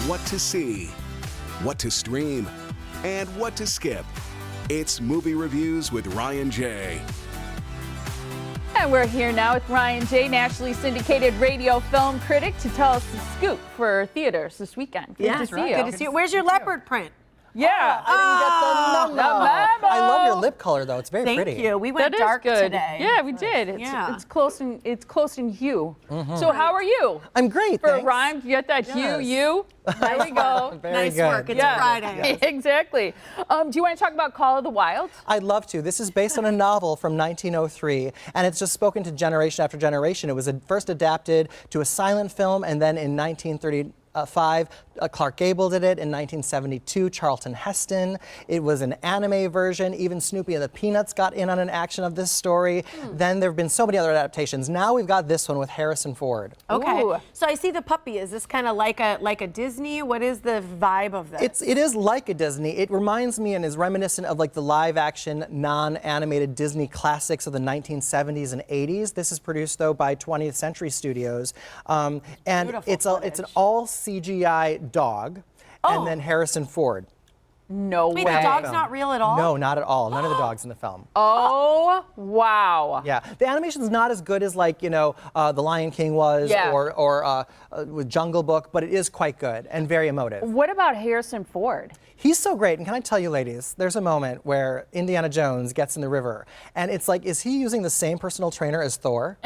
what to see, what to stream, and what to skip. It's Movie Reviews with Ryan J. And we're here now with Ryan J., nationally syndicated radio film critic, to tell us the scoop for theaters this weekend. Good to see you. Good to see you. Where's your leopard print? Yeah. I didn't get the memo. I love your lip color, though. It's very pretty. Thank you. We went That is dark good. today. Yeah, we did. It's close in hue. So how are you? I'm great, For a thanks. rhyme, you get that hue. There we go. Very Nice good. work. It's a Friday. Exactly. Do you want to talk about Call of the Wild? I'd love to. This is based on a novel from 1903, and it's just spoken to generation after generation. It was first adapted to a silent film, and then in 1935, Clark Gable did it. In 1972, Charlton Heston. It was an anime version. Even Snoopy and the Peanuts got in on an action of this story. Then there have been so many other adaptations. Now we've got this one with Harrison Ford. Okay. Ooh. So I see the puppy. Is this kind of like a Disney? What is the vibe of this? It is like a Disney. It reminds me and is reminiscent of like the live-action, non-animated Disney classics of the 1970s and 80s. This is produced though by 20th Century Studios, and it's an all CGI dog, and then Harrison Ford. No way. Wait, the dog's not real at all? No, not at all. None of the dogs in the film. Oh, wow. Yeah, the animation's not as good as like, The Lion King was, Yeah. or with Jungle Book, but it is quite good and very emotive. What about Harrison Ford? He's so great, and can I tell you, ladies, there's a moment where Indiana Jones gets in the river, and it's like, is he using the same personal trainer as Thor?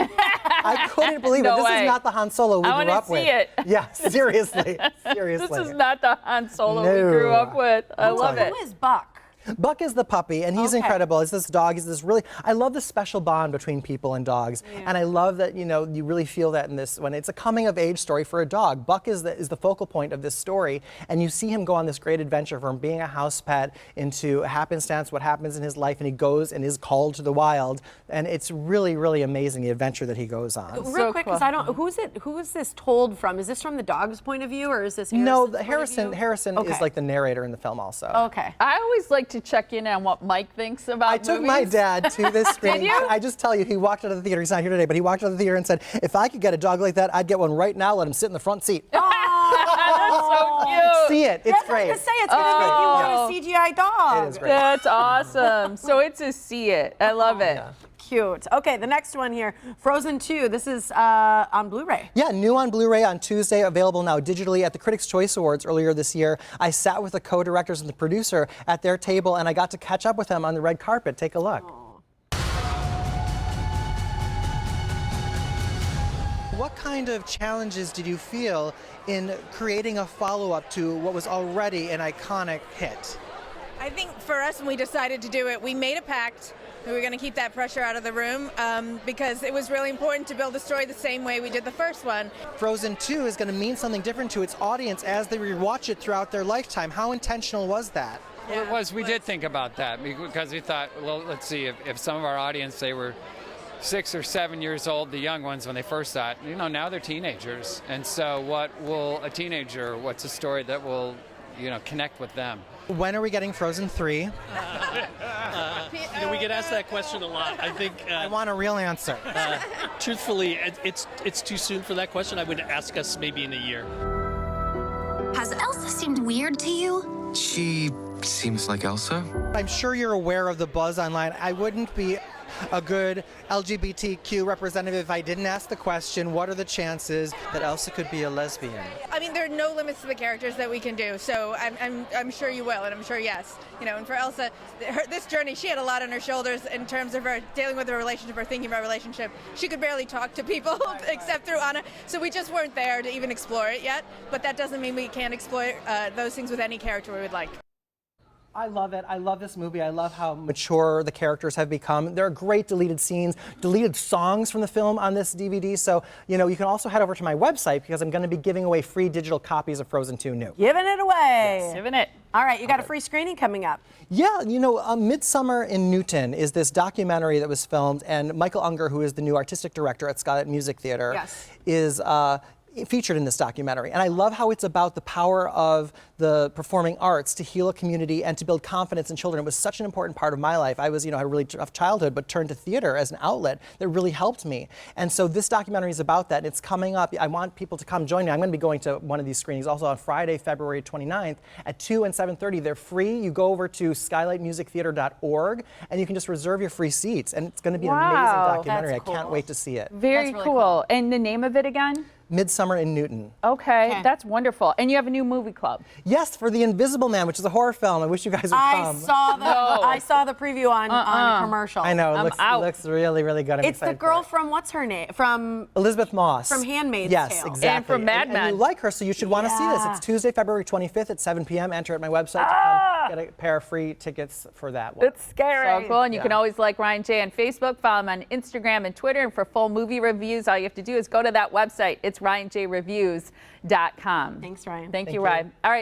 I couldn't believe it. This is not the Han Solo we grew up with. I want to see it. Yeah, seriously, seriously. This is not the Han Solo we grew up with. I love it. Who is Buck? Buck is the puppy, and he's incredible. It's this dog. He's this really. I love the special bond between people and dogs, and I love that you really feel that in this when it's a coming-of-age story for a dog. Buck is the focal point of this story, and you see him go on this great adventure from being a house pet into happenstance, what happens in his life, and he goes and is called to the wild, and it's really, really amazing the adventure that he goes on. Real quick, because I don't. Who is this told from? Is this from the dog's point of view, or is this Harrison Okay. is like the narrator in the film also. Okay. I always like to check in on what Mike thinks about I took my dad to this screening. Did you? I just tell you, he walked out of the theater. He's not here today, but he walked out of the theater and said, if I could get a dog like that, I'd get one right now, let him sit in the front seat. That's so cute. See it. It's great. I was going to say, it's going to make you want a CGI dog. It is great. That's awesome. So it's a see it. I love it. Yeah. Cute. Okay, the next one here, Frozen 2. This is on Blu-ray. Yeah, new on Blu-ray on Tuesday, available now digitally at the Critics' Choice Awards earlier this year. I sat with the co-directors and the producer at their table, and I got to catch up with them on the red carpet. Take a look. What kind of challenges did you feel in creating a follow-up to what was already an iconic hit? I think for us, when we decided to do it, we made a pact. We were going to keep that pressure out of the room because it was really important to build a story the same way we did the first one. Frozen 2 is going to mean something different to its audience as they rewatch it throughout their lifetime. How intentional was that? Well, it was. We did think about that because we thought, well, let's see, if some of our audience, they were 6 or 7 years old, the young ones, when they first saw it, now they're teenagers. And so what's a story that will, connect with them? When are we getting Frozen 3? We get asked that question a lot. I think I want a real answer. truthfully, it's too soon for that question. I would ask us maybe in a year. Has Elsa seemed weird to you? She seems like Elsa. I'm sure you're aware of the buzz online. I wouldn't be a good LGBTQ representative if I didn't ask the question, what are the chances that Elsa could be a lesbian? I mean, there are no limits to the characters that we can do, so I'm sure you will, and I'm sure yes. And for Elsa, this journey, she had a lot on her shoulders in terms of her dealing with her relationship, or thinking about relationship. She could barely talk to people except through Anna, so we just weren't there to even explore it yet, but that doesn't mean we can't explore those things with any character we would like. I love it. I love this movie. I love how mature the characters have become. There are great deleted scenes, deleted songs from the film on this DVD. So, you can also head over to my website because I'm going to be giving away free digital copies of Frozen 2 New. Giving it away. Yes. Giving it. All right, you got a free screening coming up. Yeah, Midsummer in Newton is this documentary that was filmed, and Michael Unger, who is the new artistic director at Scarlet Music Theater, Yes. is featured in this documentary. And I love how it's about the power of the performing arts to heal a community and to build confidence in children. It was such an important part of my life. I was, had a really tough childhood, but turned to theater as an outlet that really helped me. And so this documentary is about that. And it's coming up. I want people to come join me. I'm going to be going to one of these screenings also on Friday, February 29th at 2 and 7:30. They're free. You go over to skylightmusictheater.org and you can just reserve your free seats. And it's going to be an amazing documentary. That's cool. I can't wait to see it. Very really cool. And the name of it again? Midsummer in Newton. Okay, that's wonderful. And you have a new movie club. Yes, for The Invisible Man, which is a horror film. I wish you guys would come. I saw the preview on a commercial. I know, it looks really, really good. It's the girl from, what's her name? From Elizabeth Moss. From Handmaid's Yes, Tale. exactly. And from Mad Men. And you like her, so you should want to see this. It's Tuesday, February 25th at 7 p.m. Enter at my website to come get a pair of free tickets for that one. It's scary. So cool. And you can always like Ryan J on Facebook, follow him on Instagram and Twitter. And for full movie reviews, all you have to do is go to that website. It's RyanJReviews.com. Thanks, Ryan. Thank you, Ryan. All right.